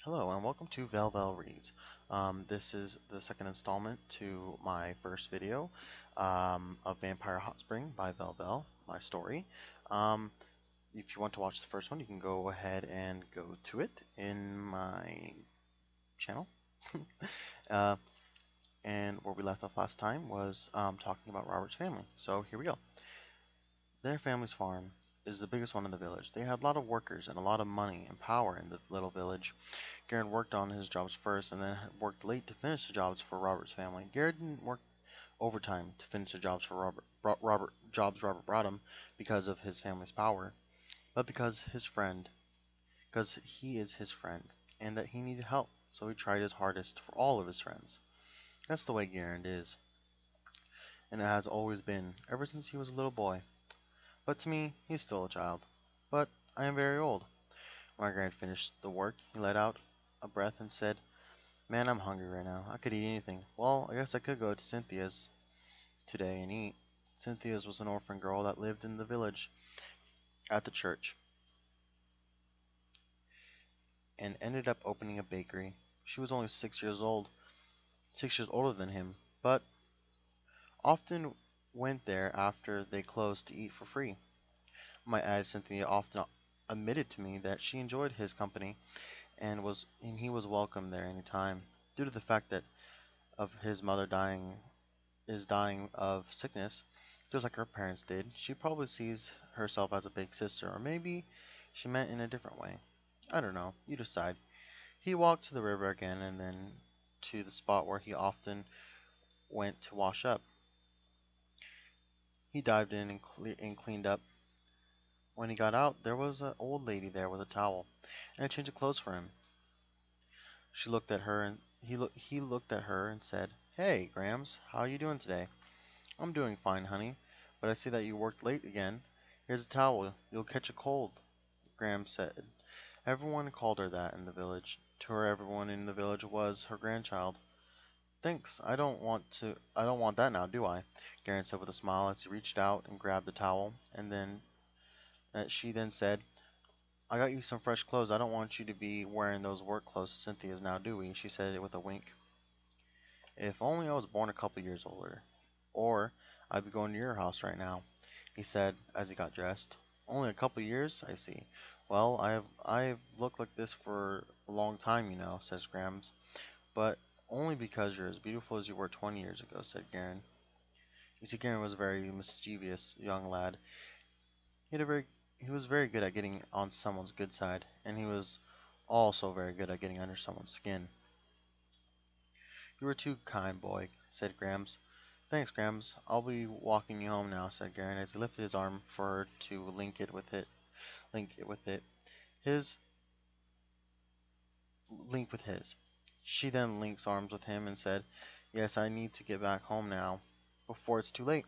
Hello and welcome to Velvel Reads. This is the second installment to my first video of Vampire Hot Spring by Velvel, my story. Um, if you want to watch the first one, you can go ahead and go to it in my channel. uh, and where we left off last time was talking about Robert's family. So here we go. Their family's farm is the biggest one in the village. They had a lot of workers and a lot of money and power in the little village. Garrett worked on his jobs first and then worked late to finish the jobs for Robert's family. Garrett didn't work overtime to finish the jobs for Robert brought him because of his family's power, but because he is his friend, and that he needed help, so he tried his hardest for all of his friends. That's the way Garrett is, and it has always been, ever since he was a little boy. But to me, he's still a child. But I am very old. When Garrett finished the work, he let out a breath and said, "Man, I'm hungry right now. I could eat anything. Well, I guess I could go to Cynthia's today and eat." Cynthia's was an orphan girl that lived in the village at the church and ended up opening a bakery. She was only 6 years old, 6 years older than him, but often went there after they closed to eat for free. My add, Cynthia often admitted to me that she enjoyed his company and he was welcome there any time. Due to the fact that of his mother dying of sickness, just like her parents did, she probably sees herself as a big sister, or maybe she meant in a different way. I don't know, you decide. He walked to the river again and then to the spot where he often went to wash up. He dived in and cleaned up. When he got out, there was an old lady there with a towel and a change of clothes for him. She looked at her and he looked at her and said, "Hey, Grams, how are you doing today?" "I'm doing fine, honey, but I see that you worked late again. Here's a towel. You'll catch a cold," Graham said. Everyone called her that in the village. To her, everyone in the village was her grandchild. "Thanks. I don't want that now, do I?" Garen said with a smile as he reached out and grabbed the towel, and then she then said, "I got you some fresh clothes. I don't want you to be wearing those work clothes Cynthia's now, do we?" She said it with a wink. "If only I was born a couple years older. Or I'd be going to your house right now," he said as he got dressed. "Only a couple years? I see. Well, I've looked like this for a long time, you know," says Grams. "But only because you're as beautiful as you were 20 years ago," said Garen. You see, Garen was a very mischievous young lad. He had a very he was very good at getting on someone's good side, and he was also very good at getting under someone's skin. "You were too kind, boy," said Grams. "Thanks, Grams. I'll be walking you home now," said Garen as he lifted his arm for her to link it with it. His link with his. She then links arms with him and said, "Yes, I need to get back home now, before it's too late.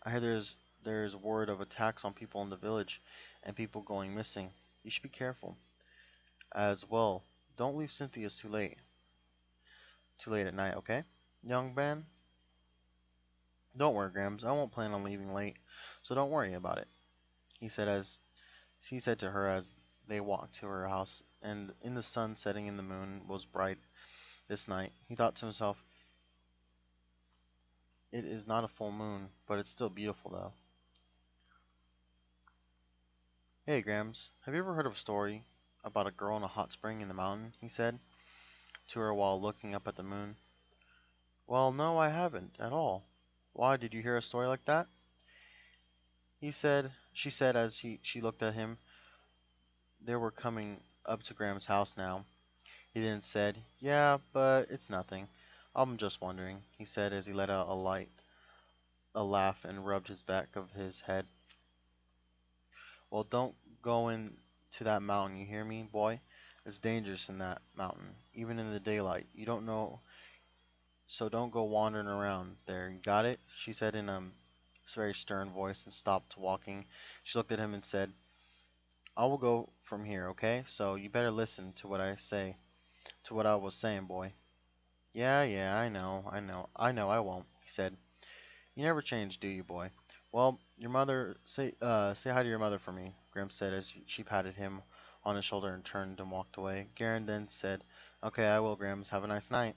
I hear there's word of attacks on people in the village, and people going missing. You should be careful. As well, don't leave Cynthia's too late at night, okay, young man?" "Don't worry, Grams. I won't plan on leaving late, so don't worry about it," he said to her as they walked to her house, and in the sun setting and the moon was bright this night. He thought to himself, "It is not a full moon, but it's still beautiful though." "Hey, Grams, have you ever heard of a story about a girl in a hot spring in the mountain?" he said to her while looking up at the moon. "Well, no, I haven't at all. Why, did you hear a story like that?" She said as she looked at him. They were coming up to Graham's house now. He then said, "Yeah, but it's nothing. I'm just wondering," he said as he let out a laugh and rubbed his back of his head. "Well, don't go in to that mountain, you hear me, boy? It's dangerous in that mountain, even in the daylight. You don't know, so don't go wandering around there. You got it?" she said in a very stern voice and stopped walking. She looked at him and said, "I will go from here, okay? So you better listen to what I say, to what I was saying, boy." "Yeah, yeah, I know I won't," he said. "You never change, do you, boy? Well, your mother, say hi to your mother for me," Grim said as she patted him on his shoulder and turned and walked away. Garen then said, "Okay, I will, Grams. Have a nice night."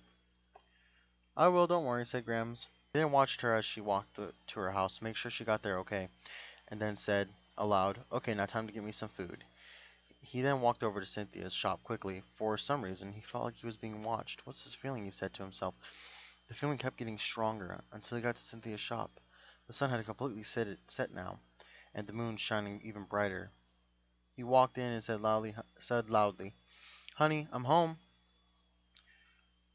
"I will, don't worry," said Grams. He then watched her as she walked to her house to make sure she got there okay, and then said aloud, "Okay, now time to get me some food." He then walked over to Cynthia's shop quickly. For some reason, he felt like he was being watched. "What's this feeling?" he said to himself. The feeling kept getting stronger until he got to Cynthia's shop. The sun had completely set now, and the moon shining even brighter. He walked in and said loudly, "Honey, I'm home."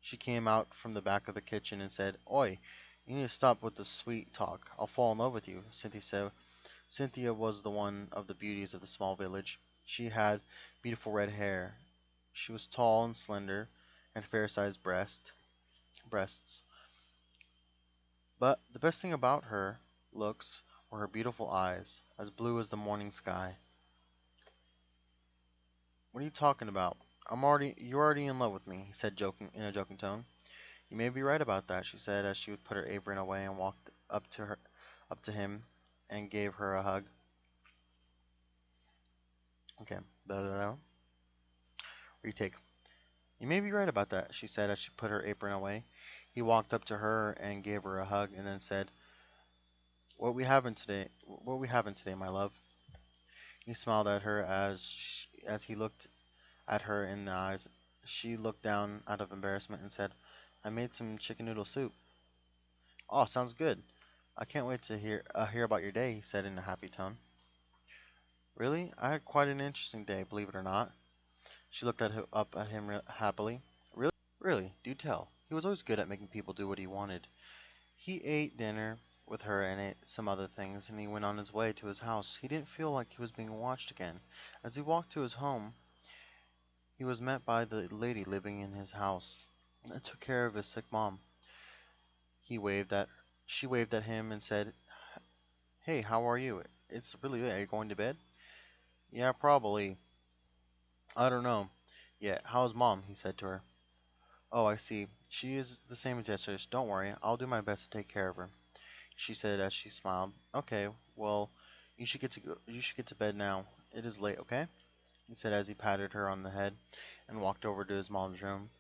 She came out from the back of the kitchen and said, "Oi, you need to stop with the sweet talk. I'll fall in love with you," Cynthia said. Cynthia was the one of the beauties of the small village. She had beautiful red hair. She was tall and slender, and fair-sized breasts. But the best thing about her looks were her beautiful eyes, as blue as the morning sky. "What are you talking about? You're already in love with me," he said in a joking tone. "You may be right about that," she said as she would put her apron away and walked up to him, and gave her a hug. Okay, blah, blah, blah. Retake. "You may be right about that," she said as she put her apron away. He walked up to her and gave her a hug, and then said, What we having today, my love?" He smiled at her as he looked at her in the eyes. She looked down out of embarrassment and said, "I made some chicken noodle soup." "Oh, sounds good. I can't wait to hear about your day," he said in a happy tone. "Really? I had quite an interesting day, believe it or not." She looked up at him happily. "Really? Really? Do tell." He was always good at making people do what he wanted. He ate dinner with her and ate some other things, and he went on his way to his house. He didn't feel like he was being watched again. As he walked to his home, he was met by the lady living in his house that took care of his sick mom. He waved at She waved at him and said, "Hey, how are you? It's really late. Are you going to bed?" "Yeah, probably. I don't know. Yeah, how's mom?" he said to her. "Oh, I see. She is the same as yesterday. Don't worry. I'll do my best to take care of her," she said as she smiled. "Okay, well, you should get to bed now. It is late, okay?" he said as he patted her on the head and walked over to his mom's room,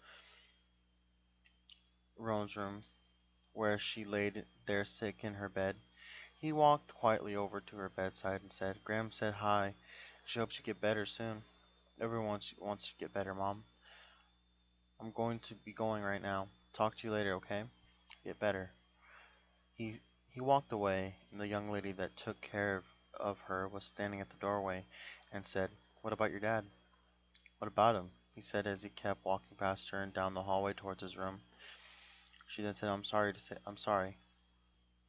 where she lay there sick in her bed. He walked quietly over to her bedside and said, "Graham said hi. She hopes you get better soon." "Everyone wants to get better, Mom. I'm going to be going right now. Talk to you later, okay? Get better." He he walked away, and the young lady that took care of her was standing at the doorway and said, "What about your dad?" "What about him?" he said as he kept walking past her and down the hallway towards his room. She then said, I'm sorry.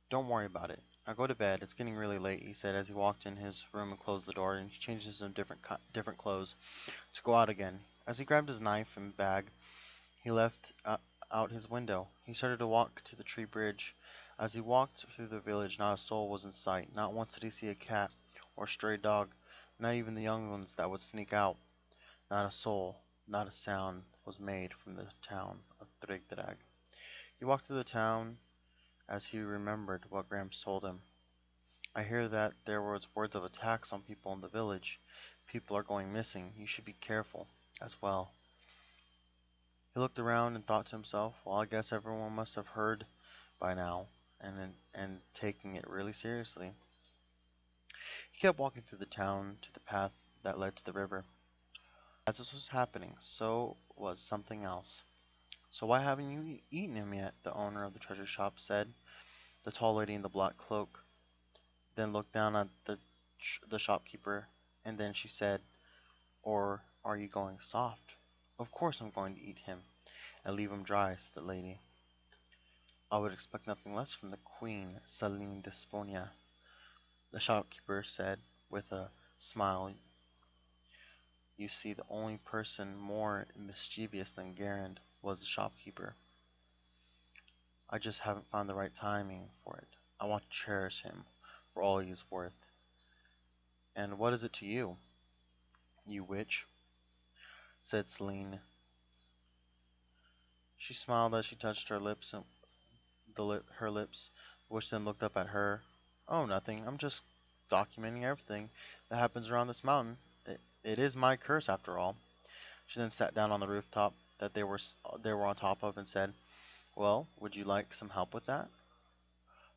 Don't worry about it. Now go to bed. It's getting really late," he said as he walked in his room and closed the door, and he changed into some different clothes to go out again. As he grabbed his knife and bag, he left out his window. He started to walk to the tree bridge. As he walked through the village, not a soul was in sight. Not once did he see a cat or stray dog, not even the young ones that would sneak out. Not a soul, not a sound was made from the town of Drigdrag. He walked through the town as he remembered what Gramps told him. "I hear that there was words of attacks on people in the village. People are going missing. You should be careful as well." He looked around and thought to himself, "Well, I guess everyone must have heard by now and taking it really seriously." He kept walking through the town to the path that led to the river. As this was happening, so was something else. "So why haven't you eaten him yet?" the owner of the treasure shop said. The tall lady in the black cloak then looked down at the shopkeeper, and then she said, "Or are you going soft?" "Of course I'm going to eat him and leave him dry," said the lady. "I would expect nothing less from the Queen Selene Desponia," the shopkeeper said with a smile. You see, the only person more mischievous than Garand was the shopkeeper. "I just haven't found the right timing for it. I want to cherish him for all he is worth." "And what is it to you, you witch?" said Selene. She smiled as she touched her lips, and her lips, which then looked up at her. "Oh, nothing. I'm just documenting everything that happens around this mountain. It is my curse after all. She then sat down on the rooftop that they were on top of and said, "Well, would you like some help with that?"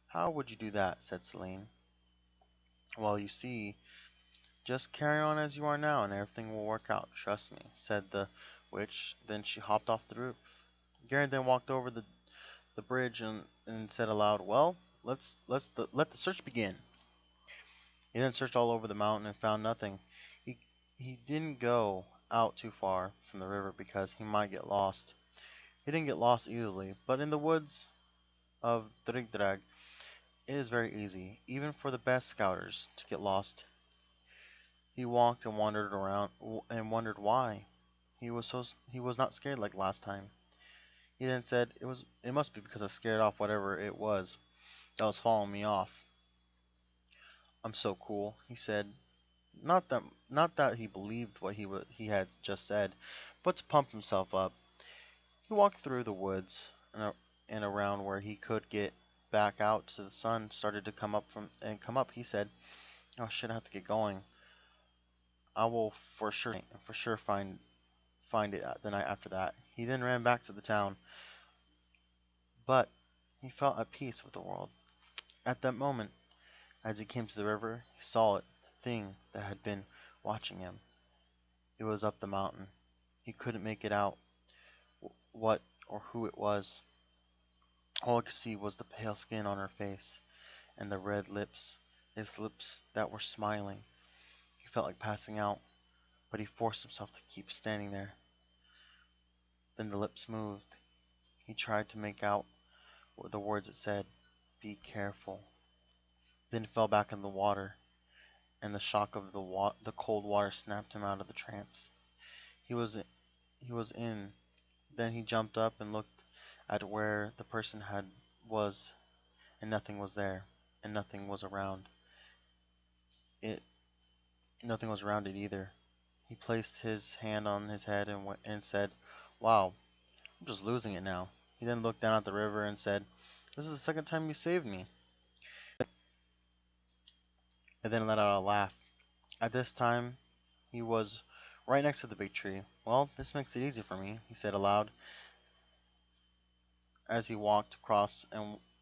"How would you do that?" said Celine. "Well, you see, just carry on as you are now and everything will work out, trust me," said the witch. Then she hopped off the roof. Gary then walked over the bridge and said aloud, "Well, let the search begin." He then searched all over the mountain and found nothing. He he didn't go out too far from the river because he might get lost. He didn't get lost easily, but in the woods of Drigdrag it is very easy, even for the best scouters, to get lost. He walked and wandered around and wondered why. He was not scared like last time. He then said it must be because I scared off whatever it was that was following me off. "I'm so cool," he said. Not that he believed what he had just said, but to pump himself up. He walked through the woods and around where he could get back out to the sun started to come up. He said, "Oh shit, I have to get going. I will for sure find it the night after that." He then ran back to the town, but he felt at peace with the world. At that moment, as he came to the river, he saw it, the thing that had been watching him. It was up the mountain. He couldn't make it out what or who it was. All he could see was the pale skin on her face and the red lips, his lips that were smiling. He felt like passing out, but he forced himself to keep standing there. Then the lips moved. He tried to make out the words it said, "Be careful." Then fell back in the water, and the shock of the cold water snapped him out of the trance. He was he was in. Then he jumped up and looked at where the person had was, and nothing was there, and nothing was around it. Nothing was around it either. He placed his hand on his head and said, "Wow, I'm just losing it now." He then looked down at the river and said, "This is the second time you saved me," and then let out a laugh. At this time, he was right next to the big tree. "Well, this makes it easy for me," he said aloud as he walked across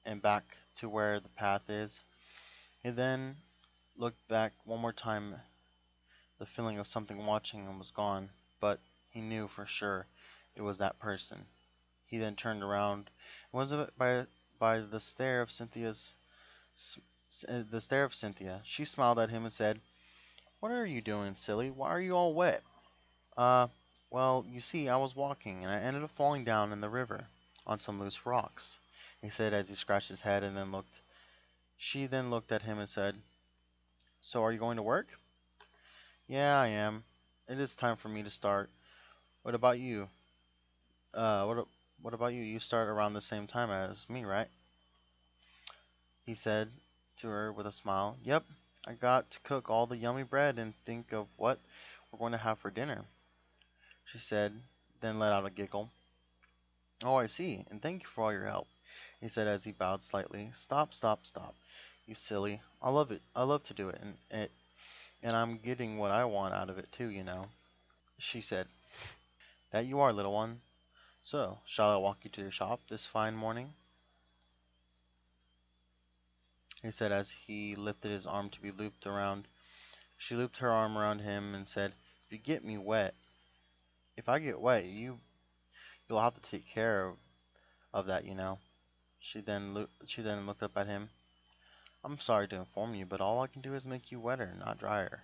and back to where the path is. He then looked back one more time. The feeling of something watching him was gone, but he knew for sure it was that person. He then turned around and was by the stare of Cynthia. She smiled at him and said, "What are you doing, silly? Why are you all wet?" Uh, well, you see, I was walking and I ended up falling down in the river on some loose rocks," he said as he scratched his head and then looked. She then looked at him and said, "So are you going to work?" "Yeah, I am. It is time for me to start. What about you? Uh, what what about you? You start around the same time as me, right?" he said to her with a smile. "Yep, I got to cook all the yummy bread and think of what we're going to have for dinner," she said, then let out a giggle. "Oh, I see, and thank you for all your help," he said as he bowed slightly. "Stop, stop, stop, you silly. I love it. I love to do it, and I'm getting what I want out of it too, you know," she said. "That you are, little one. So, shall I walk you to your shop this fine morning?" he said as he lifted his arm to be looped around. She looped her arm around him and said, "If you get me wet, if I get wet, you'll have to take care of that, you know." She then looked up at him. "I'm sorry to inform you, but all I can do is make you wetter, not drier,"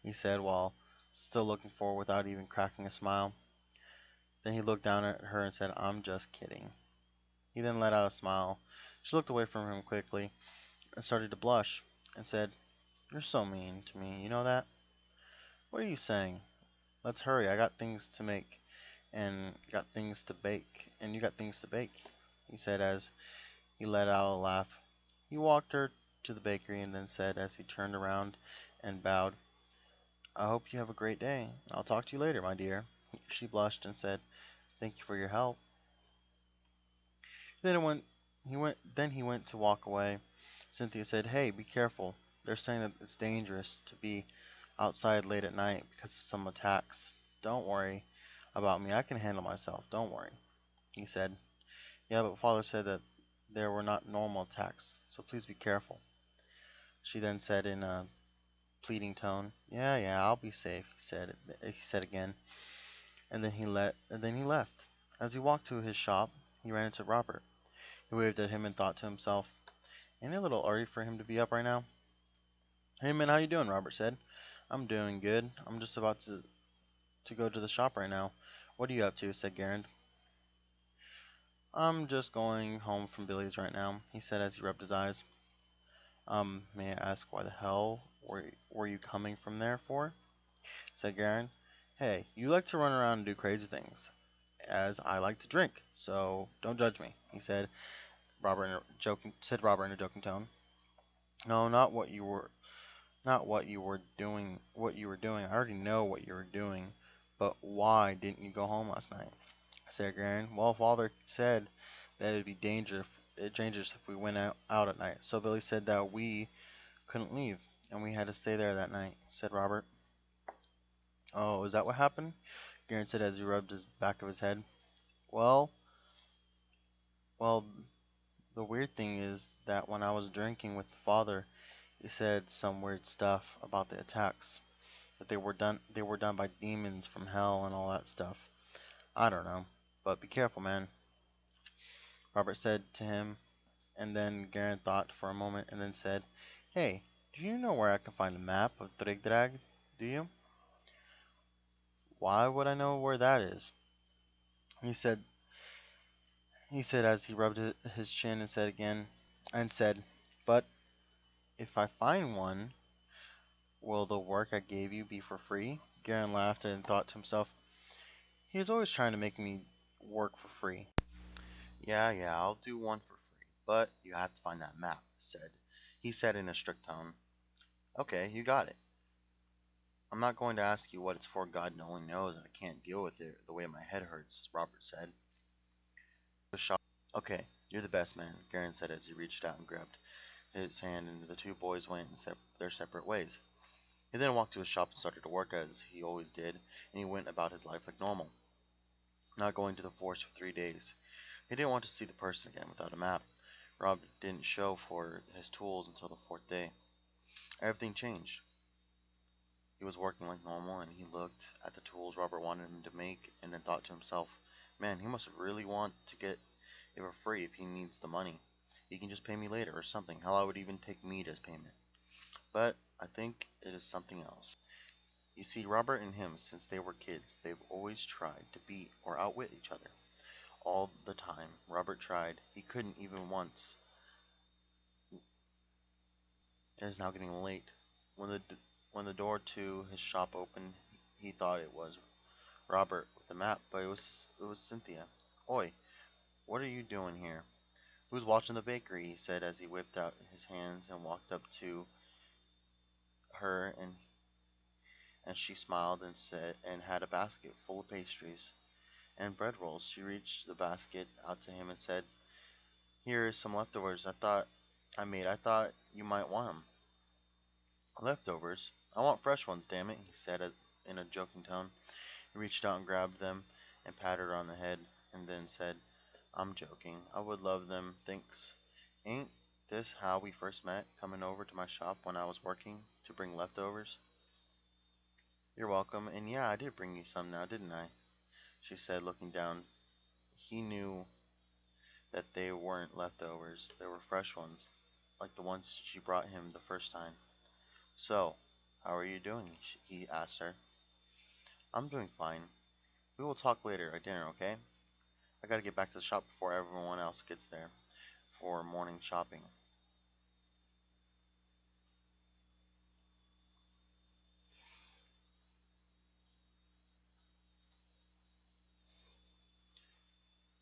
he said while still looking forward without even cracking a smile. Then he looked down at her and said, "I'm just kidding." He then let out a smile. She looked away from him quickly and started to blush and said, "You're so mean to me, you know that?" "What are you saying? Let's hurry. I got things to make and got things to bake, and you got things to bake," he said as he let out a laugh. He walked her to the bakery and then said as he turned around and bowed, "I hope you have a great day. I'll talk to you later, my dear." She blushed and said, "Thank you for your help." Then it went, he went to walk away. Cynthia said, "Hey, be careful. They're saying that it's dangerous to be outside late at night because of some attacks. Don't worry about me. I can handle myself. Don't worry. He said, yeah, but Father said that there were not normal attacks, so please be careful. She then said in a pleading tone, yeah, yeah, I'll be safe, he said again, and then he left. As he walked to his shop, he ran into Robert. He waved at him and thought to himself, ain't it a little early for him to be up right now? Hey man, how you doing? Robert said. I'm doing good. I'm just about to go to the shop right now. What are you up to? Said Garand. I'm just going home from Billy's right now, he said as he rubbed his eyes. May I ask why the hell were you coming from there for? Said Garen. Hey, you like to run around and do crazy things, as I like to drink, so don't judge me, he said. Robert in a joking tone. No, not what you were doing. I already know what you were doing, but why didn't you go home last night? Said Garen. Well, Father said that it'd be dangerous if we went out at night, so Billy said that we couldn't leave, and we had to stay there that night, said Robert. Oh, is that what happened? Garen said as he rubbed his back of his head. Well, well, the weird thing is that when I was drinking with the father, he said some weird stuff about the attacks, that they were done by demons from hell and all that stuff. I don't know, but be careful, man, Robert said to him, and then Garen thought for a moment and then said, hey, do you know where I can find a map of Drigdrag? Do you? Why would I know where that is? He said he said as he rubbed his chin and said, but if I find one, will the work I gave you be for free? Garen laughed and thought to himself, he is always trying to make me work for free. Yeah, yeah, I'll do one for free, but you have to find that map, he said in a strict tone. Okay, you got it. I'm not going to ask you what it's for. God only knows I can't deal with it the way my head hurts, Robert said. Okay, you're the best man, Garen said as he reached out and grabbed his hand, and the two boys went their separate ways. He then walked to his shop and started to work as he always did, and he went about his life like normal, not going to the forest for 3 days. He didn't want to see the person again without a map. Rob didn't show for his tools until the fourth day. Everything changed. He was working like normal, and he looked at the tools Robert wanted him to make, and then thought to himself, man, he must really want to get it for free if he needs the money. He can just pay me later or something. Hell, I would even take meat as payment. But I think it is something else. You see, Robert and him, since they were kids, they've always tried to beat or outwit each other. All the time. Robert tried. He couldn't even once. It is now getting late. When the when the door to his shop opened, he thought it was Robert with the map, but it was Cynthia. Oi, what are you doing here? Who's watching the bakery? He said as he whipped out his hands and walked up to her, and she smiled and said and had a basket full of pastries and bread rolls. She reached the basket out to him and said, here is some leftovers I thought you might want them. Leftovers? I want fresh ones, damn it, he said in a joking tone. He reached out and grabbed them and patted her on the head and then said, I'm joking. I would love them, thanks. Ain't this how we first met, coming over to my shop when I was working to bring leftovers? You're welcome, and yeah, I did bring you some now, didn't I? She said, looking down. He knew that they weren't leftovers, they were fresh ones, like the ones she brought him the first time. So, how are you doing? He asked her. I'm doing fine. We will talk later at dinner, okay? I gotta get back to the shop before everyone else gets there for morning shopping.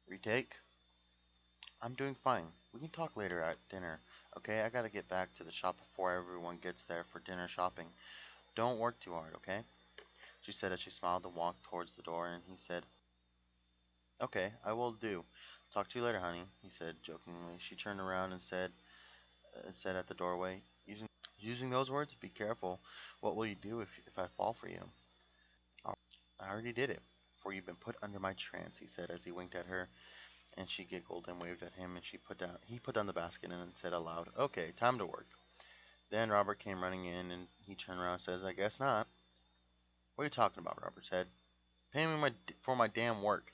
Retake? I'm doing fine. We can talk later at dinner, okay? I gotta get back to the shop before everyone gets there for dinner shopping. Don't work too hard, okay? She said as she smiled and walked towards the door, and he said, okay, I will do. Talk to you later, honey, he said jokingly. She turned around and said at the doorway, Using those words, be careful. What will you do if I fall for you? I already did it, for you've been put under my trance, he said as he winked at her, and she giggled and waved at him, and he put down the basket and said aloud, "Okay, time to work." Then Robert came running in, and he turned around and says, "I guess not." "What are you talking about?" Robert said. "Pay me for my damn work,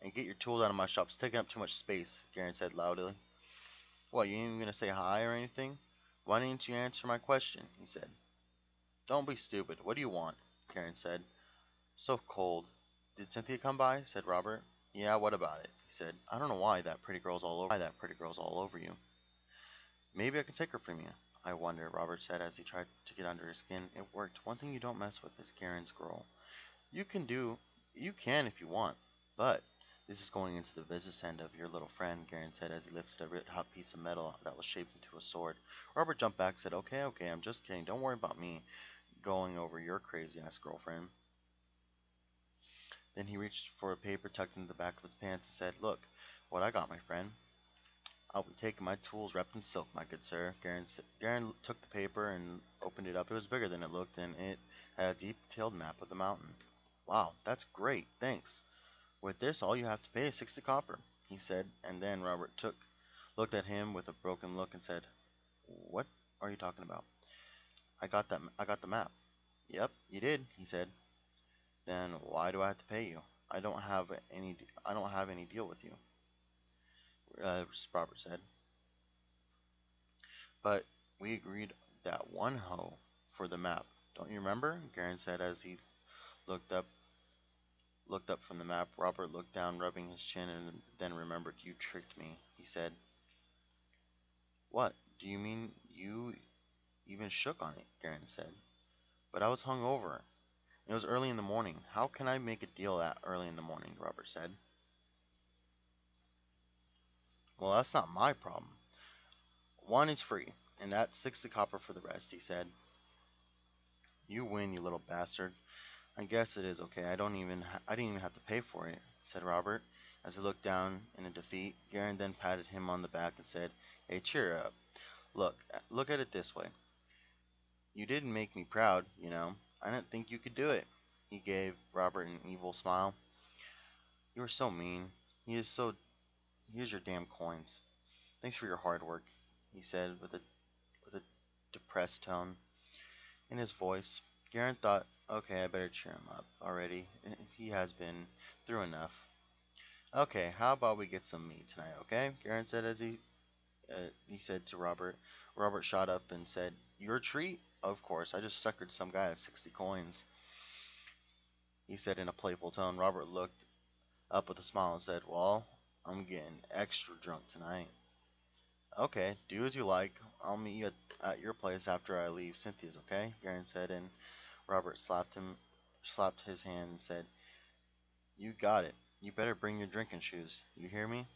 and get your tools out of my shop. It's taking up too much space," Garen said loudly. "What, you ain't even gonna say hi or anything? Why didn't you answer my question?" he said. "Don't be stupid. What do you want?" Garen said. "So cold." "Did Cynthia come by?" said Robert. "Yeah, what about it?" he said. "I don't know why that pretty girl's all over you." "Maybe I can take her from you." "I wonder," Robert said as he tried to get under her skin. "It worked. One thing you don't mess with is Garen's girl. You can do, you can if you want, but this is going into the business end of your little friend," Garen said as he lifted a red hot piece of metal that was shaped into a sword. Robert jumped back and said, "Okay, okay, I'm just kidding. Don't worry about me going over your crazy ass girlfriend." Then he reached for a paper tucked into the back of his pants and said, "Look what I got, my friend. I'll be taking my tools wrapped in silk, my good sir." Garen took the paper and opened it up. It was bigger than it looked, and it had a detailed map of the mountain. "Wow, that's great. Thanks. With this, all you have to pay is 60 copper," he said, and then looked at him with a broken look and said, "What are you talking about?" I got the map." "Yep, you did," he said. "Then why do I have to pay you? I don't have any deal with you," Robert said. "But we agreed that one hoe for the map. Don't you remember?" Garen said as he looked up looked up from the map. Robert looked down, rubbing his chin, and then remembered. "You tricked me," he said. "What? Do you mean you even shook on it?" Garen said. "But I was hung over. It was early in the morning. How can I make a deal that early in the morning?" Robert said. "Well, that's not my problem. One is free, and that's 60 copper for the rest," he said. "You win, you little bastard. I guess it is okay. I didn't even have to pay for it," said Robert, as he looked down in defeat. Garen then patted him on the back and said, "Hey, cheer up. Look at it this way. You didn't make me proud, you know. I didn't think you could do it." He gave Robert an evil smile. "You are so mean. He is so. Here's your damn coins. Thanks for your hard work," he said with a depressed tone in his voice. Garen thought, "Okay, I better cheer him up already. He has been through enough." "Okay, how about we get some meat tonight, okay?" Garen said as he said to Robert. Robert shot up and said, "Your treat? Of course. I just suckered some guy at 60 coins," he said in a playful tone. Robert looked up with a smile and said, "Well, I'm getting extra drunk tonight." "Okay, do as you like. I'll meet you at your place after I leave Cynthia's, okay?" Garen said, and Robert slapped his hand and said, "You got it. You better bring your drinking shoes. You hear me?"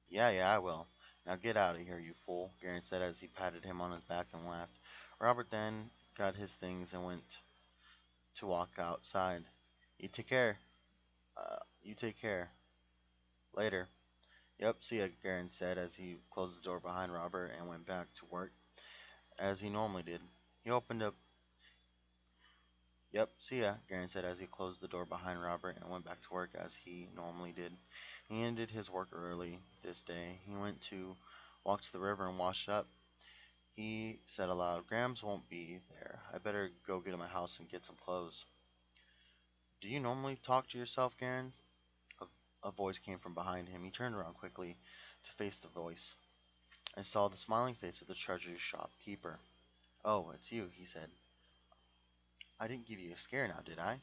"Yeah, yeah, I will. Now get out of here, you fool," Garen said as he patted him on his back and laughed. Robert then got his things and went to walk outside. You take care. You take care. Later." "Yep, see ya," Garen said as he closed the door behind Robert and went back to work as he normally did. He opened up. "Yep, see ya," Garen said as he closed the door behind Robert and went back to work as he normally did. He ended his work early this day. He went to walk to the river and wash up. He said aloud, "Grams won't be there. I better go get to my house and get some clothes." "Do you normally talk to yourself, Garen?" A, a voice came from behind him. He turned around quickly to face the voice and saw the smiling face of the treasure shop keeper. "Oh, it's you," he said. "I didn't give you a scare now, did I?"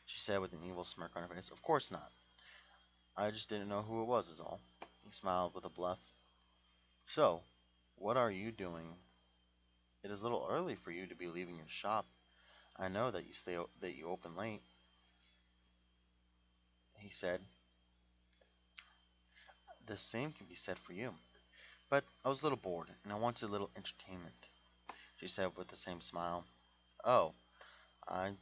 she said with an evil smirk on her face. "Of course not. I just didn't know who it was, is all." He smiled with a bluff. "So, what are you doing? It is a little early for you to be leaving your shop. I know that you open late," he said. "The same can be said for you. But I was a little bored, and I wanted a little entertainment," she said with the same smile. "Oh, I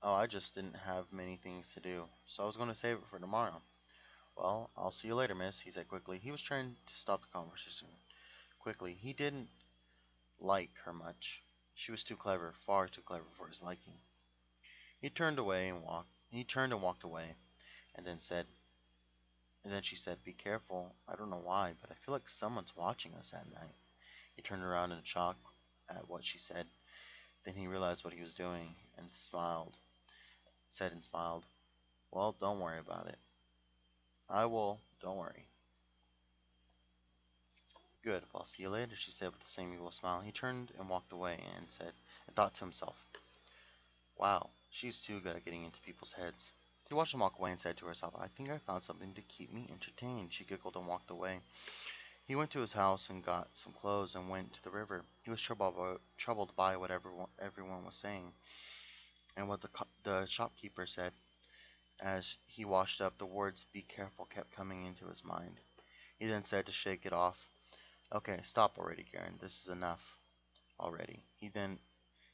I just didn't have many things to do, so I was going to save it for tomorrow." "Well, I'll see you later, miss," he said quickly. He was trying to stop the conversation quickly. He didn't like her much. She was too clever, far too clever for his liking. He turned away and walked. He turned and walked away, and then said, and then she said, "Be careful. I don't know why, but I feel like someone's watching us at night." He turned around in shock at what she said. Then he realized what he was doing and smiled. "Well, don't worry about it. I will. Don't worry." "Good. Well, I'll see you later," she said with the same evil smile. He turned and walked away and thought to himself, "Wow, she's too good at getting into people's heads." She watched him walk away and said to herself, "I think I found something to keep me entertained." She giggled and walked away. He went to his house and got some clothes and went to the river. He was troubled by what everyone was saying and what the shopkeeper said. As he washed up, the words "be careful" kept coming into his mind. He then said to shake it off, "Okay, stop already, Karen. This is enough already."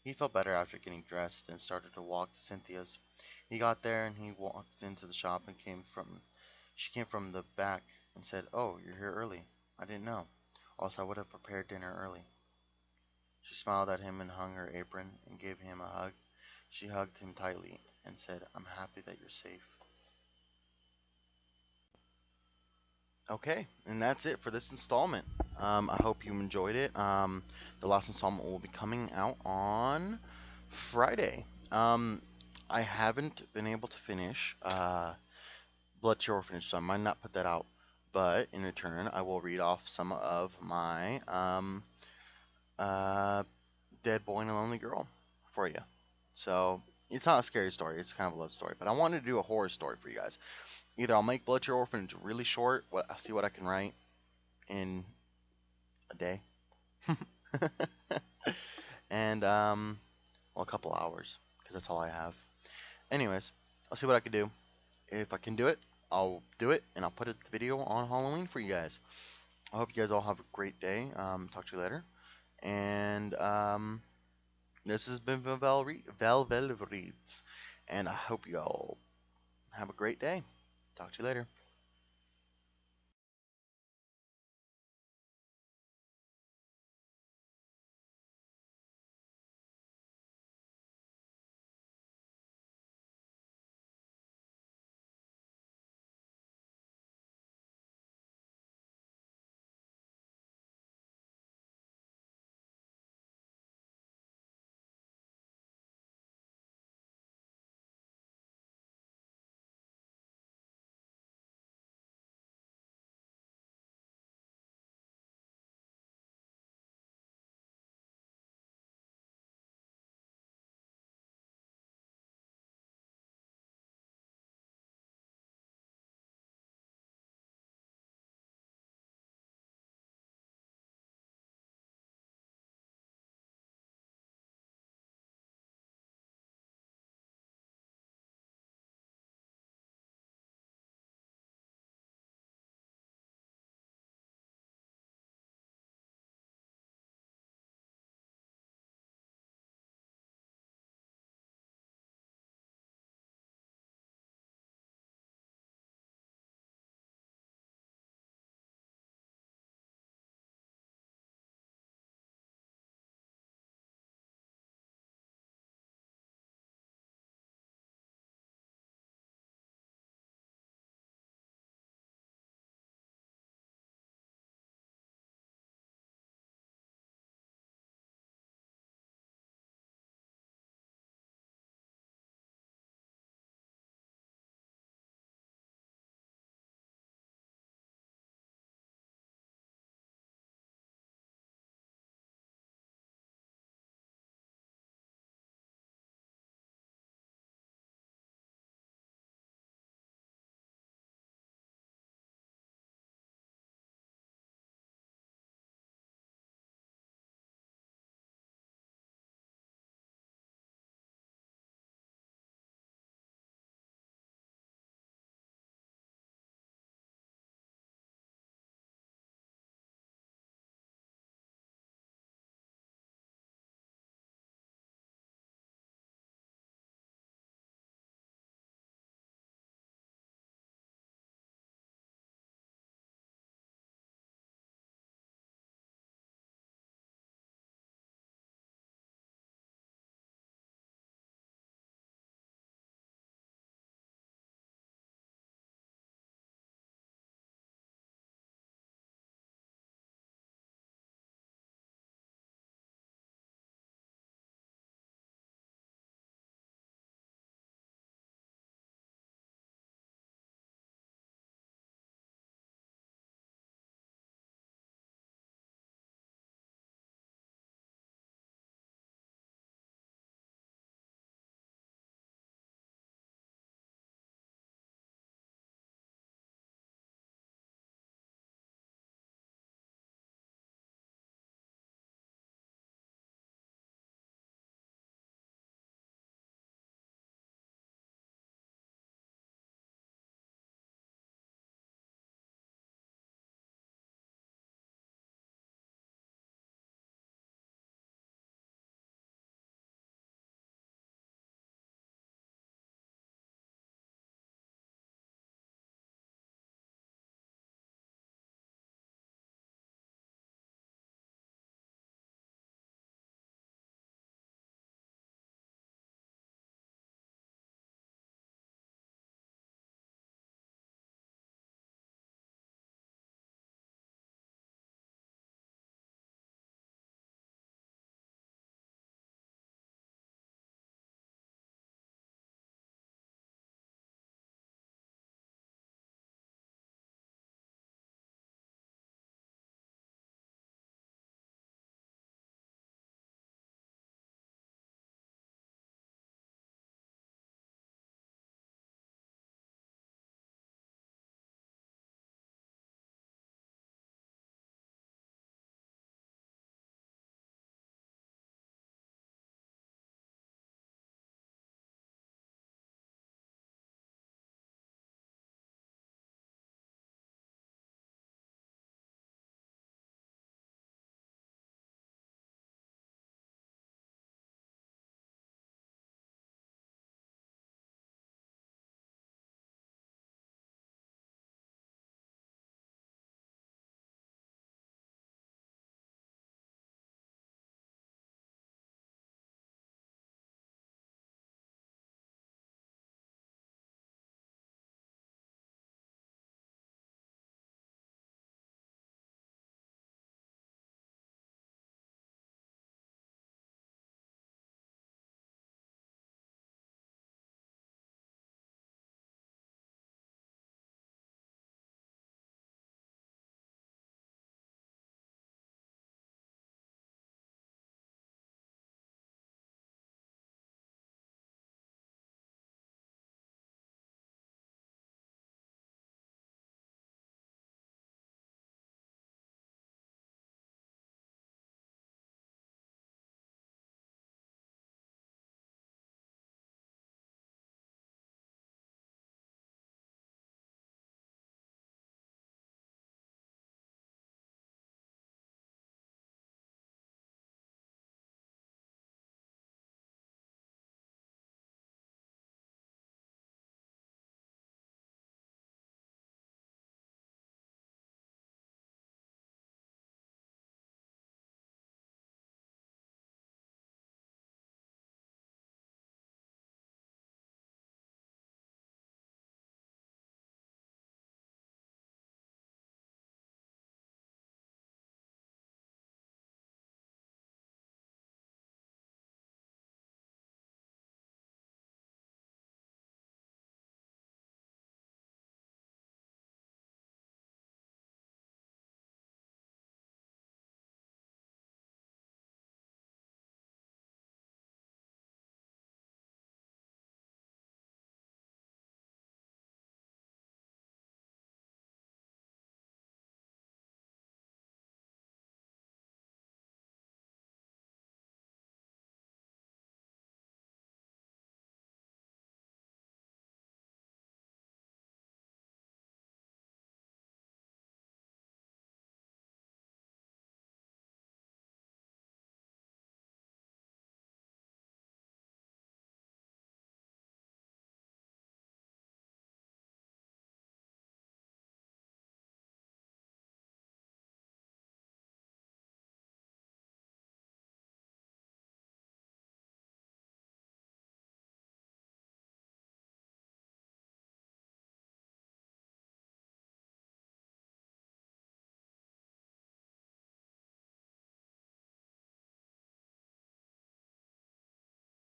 He felt better after getting dressed and started to walk to Cynthia's. He got there and he walked into the shop and she came from the back and said, "Oh, you're here early. I didn't know. Or else I would have prepared dinner early." She smiled at him and hung her apron and gave him a hug. She hugged him tightly and said, "I'm happy that you're safe." Okay, and that's it for this installment. I hope you enjoyed it. The last installment will be coming out on Friday. I haven't been able to finish Blood to Your Orphanage, so I might not put that out. But in return, I will read off some of my uh, Dead Boy and a Lonely Girl for you. So it's not a scary story; it's kind of a love story. But I wanted to do a horror story for you guys. Either I'll make Blood to Your Orphanage really short. I'll see what I can write in a day, and well, a couple hours, because that's all I have. Anyways, I'll see what I can do. If I can do it, I'll do it, and I'll put the video on Halloween for you guys. I hope you guys all have a great day. Talk to you later. And this has been Velvel Reads, and I hope you all have a great day. Talk to you later.